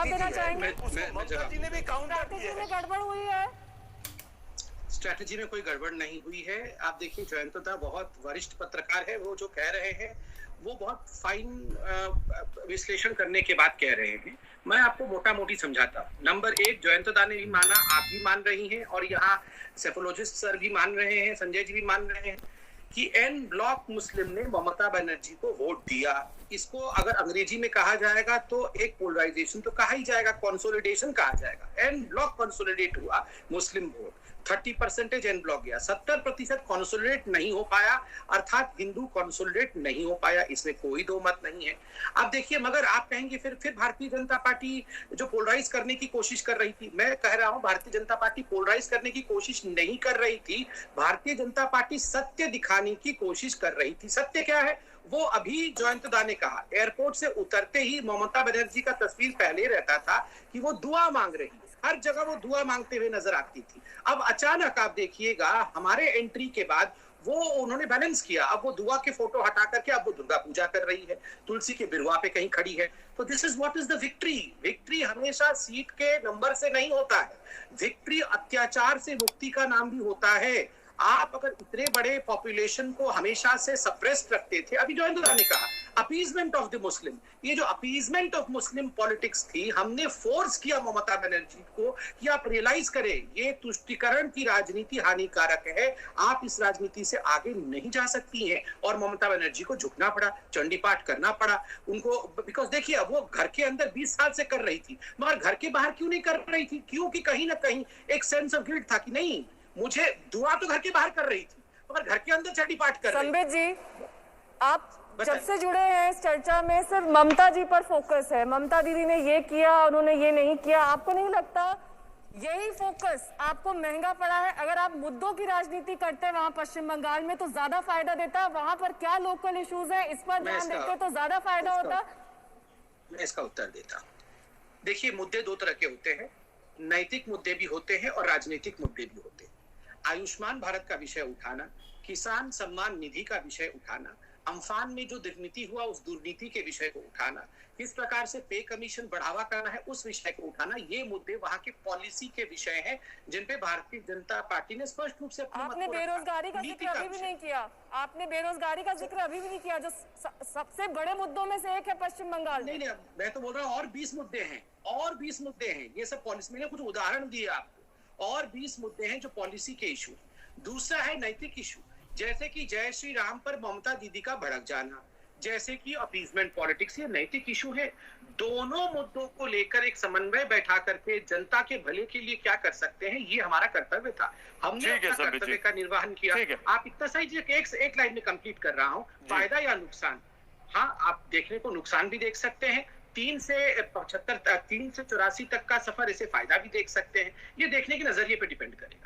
जवाब देना चाहेंगे? ममता जी ने भी काउंटर किया है। गड़बड़ हुई है? स्ट्रैटेजी में कोई गड़बड़ नहीं हुई है। आप देखिए जयंतदा बहुत वरिष्ठ पत्रकार है, वो जो कह रहे हैं वो बहुत फाइन विश्लेषण करने के बाद कह रहे हैं। मैं आपको मोटा मोटी समझाता हूँ। नंबर एक, जयंतदा ने भी माना, आप भी मान रही हैं और यहाँ सेफोलॉजिस्ट सर भी मान रहे हैं, संजय जी भी मान रहे हैं कि एन ब्लॉक मुस्लिम ने ममता बनर्जी को वोट दिया। इसको अगर अंग्रेजी में कहा जाएगा तो एक पोलराइजेशन तो कहा ही जाएगा, कंसोलिडेशन कहा जाएगा। एन ब्लॉक कंसोलिडेट हुआ मुस्लिम वोट, 30% एन ब्लॉक गया, 70% कंसोलिडेट नहीं हो पाया, अर्थात हिंदू कंसोलिडेट नहीं हो पाया। इसमें कोई दो मत नहीं है। अब देखिए, मगर आप कहेंगे फिर भारतीय जनता पार्टी जो पोलराइज करने की कोशिश कर रही थी, मैं कह रहा हूं भारतीय जनता पार्टी पोलराइज करने की कोशिश नहीं कर रही थी। भारतीय जनता पार्टी सत्य दिखाने की कोशिश कर रही थी। सत्य क्या है वो अभी जयंतदा ने कहा। एयरपोर्ट से उतरते ही ममता बनर्जी का तस्वीर पहले रहता था कि वो दुआ मांग रही है, हर जगह वो दुआ मांगते हुए नजर आती थी। अब अचानक आप देखिएगा हमारे एंट्री के बाद वो उन्होंने बैलेंस किया। अब वो दुआ के फोटो हटा करके अब वो दुर्गा पूजा कर रही है, तुलसी के बिरवा पे कहीं खड़ी है। तो this is what is the victory. Victory हमेशा सीट के नंबर से नहीं होता है, विक्ट्री अत्याचार से मुक्ति का नाम भी होता है। आप अगर इतने बड़े पॉपुलेशन को हमेशा से सप्रेस्ड रखते थे, अभी जयंतदा ने कहा अपीजमेंट ऑफ द मुस्लिम, ये जो अपीजमेंट ऑफ मुस्लिम पॉलिटिक्स थी, हमने फोर्स किया ममता बनर्जी को कि आप रियलाइज करें ये तुष्टीकरण की राजनीति हानिकारक है, आप इस राजनीति से आगे नहीं जा सकती हैं। और ममता बनर्जी को झुकना पड़ा, चंडी पाठ करना पड़ा उनको, बिकॉज देखिए अब वो घर के अंदर 20 साल से कर रही थी, मगर घर के बाहर क्यों नहीं कर रही थी? क्योंकि कहीं ना कहीं एक सेंस ऑफ गिल्ट था कि नहीं, मुझे दुआ तो घर के बाहर कर रही थी मगर घर के अंदर चंडी पाठ कर रही थी। संबित जी, आप जब से जुड़े हैं इस चर्चा में सिर्फ ममता जी पर फोकस है, ममता दीदी ने ये किया, उन्होंने ये नहीं किया। आपको नहीं लगता यही फोकस आपको महंगा पड़ा है? अगर आप मुद्दों की राजनीति करते वहां पश्चिम बंगाल में तो ज्यादा फायदा देता, वहां पर क्या लोकल इश्यूज है इस पर ध्यान देते तो ज्यादा फायदा होता। मैं इसका उत्तर देता। देखिए, मुद्दे दो तरह के होते हैं, नैतिक मुद्दे भी होते हैं और राजनीतिक मुद्दे भी होते हैं। आयुष्मान भारत का विषय उठाना, किसान सम्मान निधि का विषय उठाना, अम्फान में जो दुर्नीति हुआ उस दुर्नीति के विषय को उठाना, किस प्रकार से पे कमीशन बढ़ावा करना है उस विषय को उठाना, ये मुद्दे वहां के पॉलिसी के विषय हैं जिन पे भारतीय जनता पार्टी ने स्पष्ट रूप से आपने बेरोजगारी का जिक्र अभी भी नहीं किया, आपने बेरोजगारी का जिक्र अभी भी नहीं किया जो सबसे बड़े मुद्दों में से एक है पश्चिम बंगाल। नहीं, मैं तो बोल रहा हूँ और 20 मुद्दे हैं, और 20 मुद्दे हैं। ये सब पॉलिसी, मैंने कुछ उदाहरण दिए आपको, और 20 मुद्दे हैं जो पॉलिसी के इशू। दूसरा है नैतिक इशू, जैसे कि जय श्री राम पर ममता दीदी का भड़क जाना, जैसे कि अपीजमेंट पॉलिटिक्स, ये नैतिक इशू है। दोनों मुद्दों को लेकर एक समन्वय बैठा करके जनता के भले के लिए क्या कर सकते हैं, ये हमारा कर्तव्य था। हमने अपना कर्तव्य का निर्वहन किया। आप इतना सही एक लाइन में कंप्लीट कर रहा हूँ, फायदा या नुकसान? हाँ, आप देखने को नुकसान भी देख सकते हैं, 3 से 85 तक का सफर, इसे फायदा भी देख सकते हैं। ये देखने के नजरिए पे डिपेंड करे।